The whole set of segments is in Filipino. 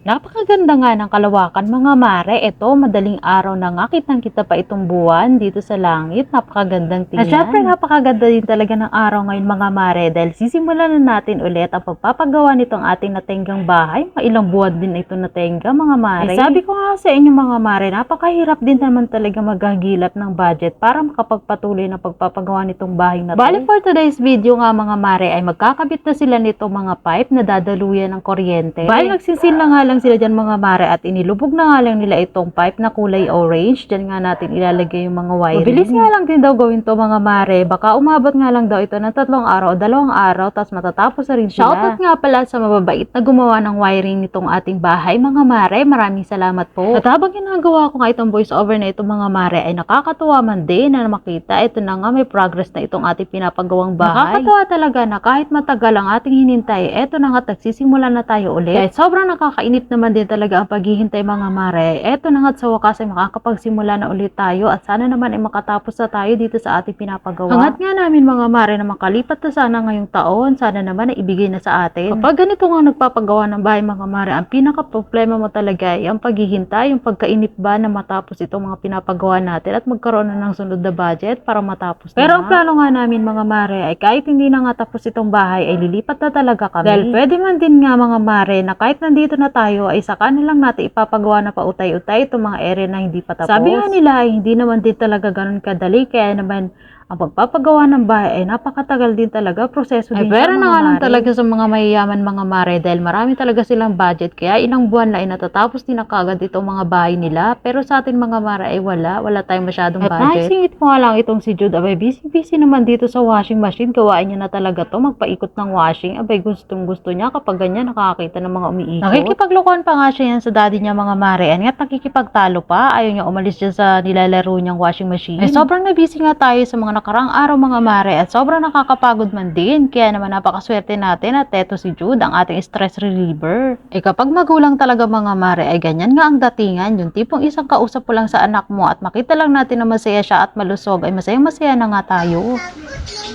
Napakaganda nga ng kalawakan mga mare. Ito, madaling araw na nga. Kitang-kita pa itong buwan dito sa langit. Napakagandang tingnan. At syempre, napakaganda din talaga ng araw ngayon mga mare. Dahil sisimulan na natin ulit ang pagpapagawa nitong ating natenggang bahay. Mga ilang buwan din ito natengga mga mare. Sabi ko nga sa inyo mga mare, napakahirap din naman talaga maghagilap ng budget para makapagpatuloy na pagpapagawa nitong bahay na to. Bali for today's video nga mga mare ay magkakabit na sila nito mga pipe na dadaluyan ng kuryente. Bali nagsisil na nga lang sila dyan mga mare at inilubog na nga lang nila itong pipe na kulay orange. Dyan nga natin ilalagay yung mga wiring. Mabilis nga lang din daw gawin to mga mare. Baka umabot nga lang daw ito ng 3 araw o 2 araw tapos matatapos na rin sila. Shoutout nga pala sa mababait na gumawa ng wiring nitong ating bahay mga mare. Maraming salamat po. At habang ginagawa ko nga itong voice over na itong mga mare ay nakakatuwa man din na makita. Ito na nga may progress na itong ating pinapagawang bahay. Nakakatuwa talaga na kahit matagal ang ating hinintay, eto na nga nagsisimula na tayo ulit. Kahit sobrang nakakainip naman din talaga ang paghihintay mga mare. Eto na nga sa wakas ay makakapagsimula na ulit tayo at sana naman ay makatapos na tayo dito sa ating pinapagawa. Hangat nga namin mga mare na makalipat na sana ngayong taon, sana naman ay ibigay na sa atin. Kapag ganito nga nagpapagawa ng bahay mga mare, ang pinaka problema mo talaga ay ang paghihintay, yung pagkainip ba na matapos itong mga pinapagawa natin at magkaroon na ng sunod na budget para matapos na. Pero ang plano nga namin mga mare ay kahit hindi na nga tapos itong bahay ay lilipat na talaga kami. Dahil pwede man din nga mga mare na kahit nandito na tayo ay saka na lang natin ipapagawa na pautay-utay itong mga area na hindi pa tapos. Sabi nga nila ay hindi naman din talaga ganun kadali kaya naman ang pagpapagawa ng bahay ay napakatagal din talaga, proseso din siya mga mare. Pero na nga lang talaga sa mga mayayaman mga mare dahil marami talaga silang budget kaya ilang buwan na ay natatapos din na kagad itong mga bahay nila. Pero sa atin mga mare ay wala tayong masyadong budget. At naisingit ko nga lang itong si Jude, abay busy naman dito sa washing machine, gawain niya na talaga to, magpaikot ng washing, abay gustong gusto niya kapag ganyan nakakita ng mga umiikot. Nakikipaglokohan pa nga siya yan sa daddy niya mga mare, at nakikipagtalo pa, ayaw niya umalis dyan sa nilalaro niyang washing machine. Ay sobrang na busy nga tayo sa mga nakarang araw mga mare at sobrang nakakapagod man din. Kaya naman napakaswerte natin at eto si Jude, ang ating stress reliever. Kapag magulang talaga mga mare ay ganyan nga ang datingan. Yung tipong isang kausap po lang sa anak mo at makita lang natin na masaya siya at malusog ay masaya na nga tayo.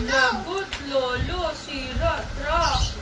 Lagot, lolo, sira, truck.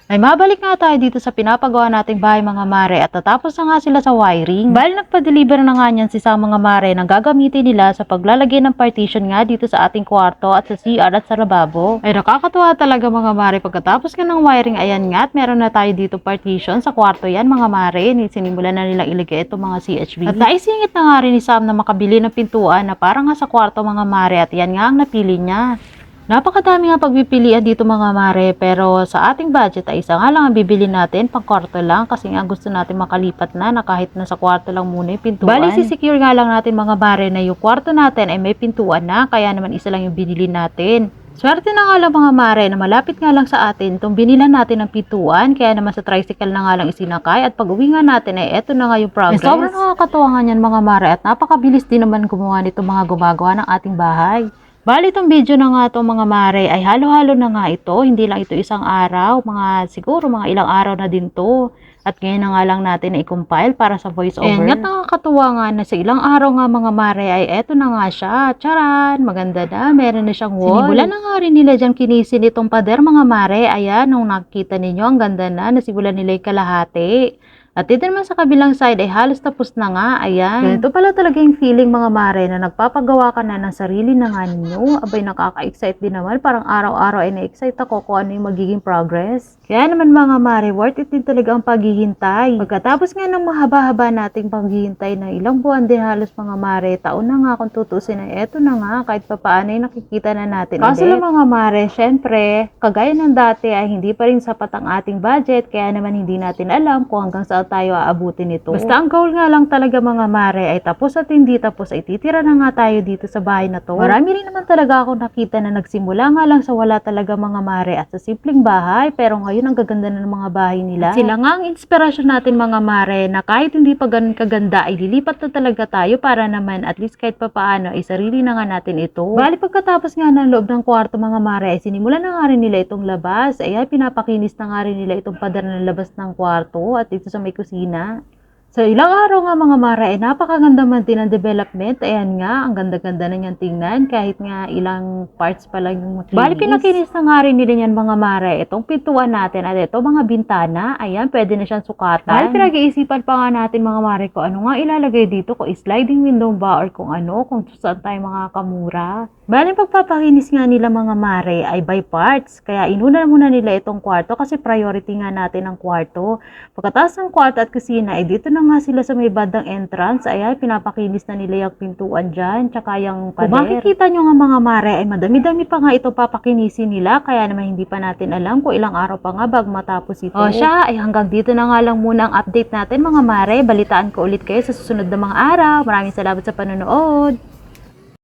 Ay mabalik nga tayo dito sa pinapagawa nating bahay mga mare at tatapos na nga sila sa wiring. Bali nagpa-deliver na nga niyan si sa mga mare na gagamitin nila sa paglalagay ng partition nga dito sa ating kwarto at sa CR at sa lababo. Ay nakakatuwa talaga mga mare, pagkatapos nga ng wiring ayan nga at meron na tayo dito partition sa kwarto yan mga mare. Sinimulan na nilang ilagay itong mga CHV. At naisingit na nga rin ni Sam na makabili ng pintuan na para nga sa kwarto mga mare at yan nga ang napili niya. Napakadami nga pagpipilian dito mga mare, pero sa ating budget ay isa nga lang ang bibili natin, pang kwarto lang kasi nga gusto natin makalipat na kahit nasa kwarto lang muna yung pintuan. Bali si-secure nga lang natin mga mare na yung kwarto natin ay may pintuan na, kaya naman isa lang yung binili natin. Swerte na nga lang mga mare na malapit nga lang sa atin itong binilan natin ng pintuan, kaya naman sa tricycle na nga lang isinakay at pag uwi nga natin ay eto na nga yung progress. Sobrang nakakatuwa nga yan mga mare at napakabilis din naman gumawa nito mga gumagawa ng ating bahay. Bali itong video na nga itong mga mare ay halo-halo na nga ito, hindi lang ito isang araw, siguro mga ilang araw na din to. At ngayon na nga lang natin na i-compile para sa voice over. And nakakatuwa nga na sa ilang araw nga mga mare ay eto na nga siya. Charan! Maganda na, meron na siyang wall. Sinimulan na nga rin nila dyan kinisin itong pader mga mare. Ayan, nung nakikita ninyo, ang ganda na, nasimulan nila yung kalahati. At dito naman sa kabilang side ay halos tapos na nga, ayan. Ganito pala talaga yung feeling mga mare na nagpapagawa ka na ng sarili na nga ninyo. Abay nakaka-excite din naman, parang araw-araw ay na-excite ako kung ano yung magiging progress. Kaya naman mga mare, worth it din talaga ang paghihintay. Pagkatapos nga ng mahaba-haba nating paghihintay na ilang buwan din halos mga mare, taon na nga kung tutusin ay eto na nga, kahit papaano ay nakikita na natin ulit. Kaso lang mga mare, syempre, kagaya ng dati ay hindi pa rin sapat ang ating budget, kaya naman hindi natin alam kung hanggang saan tayo aabutin ito. Basta ang goal nga lang talaga mga mare ay tapos at hindi tapos ay titira na nga tayo dito sa bahay na to. Marami rin naman talaga ako nakita na nagsimula nga lang sa wala talaga mga mare at sa simpleng bahay, pero ngayon ang gaganda na ng mga bahay nila. At sila nga ang inspirasyon natin mga mare na kahit hindi pa ganun kaganda ay lilipat na talaga tayo para naman at least kahit papaano ay sarili na nga natin ito. Bali pagkatapos nga ng loob ng kwarto mga mare ay sinimulan na nga rin nila itong labas. Ay pinapakinis na nga rin nila itong pader ng labas ng kwarto at dito sa may kusina. Sa ilang araw nga mga mare, ay napakaganda man din ang development. Ayan nga, ang ganda-ganda na niyang tingnan kahit nga ilang parts pa lang yung makinis. Bali, pinakinis na nga rin nila yan mga mare. Itong pintuan natin at ito mga bintana, ayan, pwede na siyang sukatan. Bali, pinag-iisipan pa nga natin mga mare ko ano nga ilalagay dito, kung sliding window ba or kung ano, kung saan tayo mga kamura. Bali, pagpapakinis nga nila mga mare ay by parts. Kaya inuna muna nila itong kwarto kasi priority nga natin ang kwarto. Pagkatapos ng kwarto at kusina, ay dito na nga sila sa may bandang entrance. Ayan, pinapakinis na nila yung pintuan dyan, tsaka yung pader. Kung makikita nyo nga mga mare, ay madami-dami pa nga ito papakinisin nila. Kaya naman hindi pa natin alam kung ilang araw pa nga bago matapos ito. O siya, ay hanggang dito na nga lang muna ang update natin mga mare. Balitaan ko ulit kayo sa susunod na mga araw. Maraming salamat sa panonood.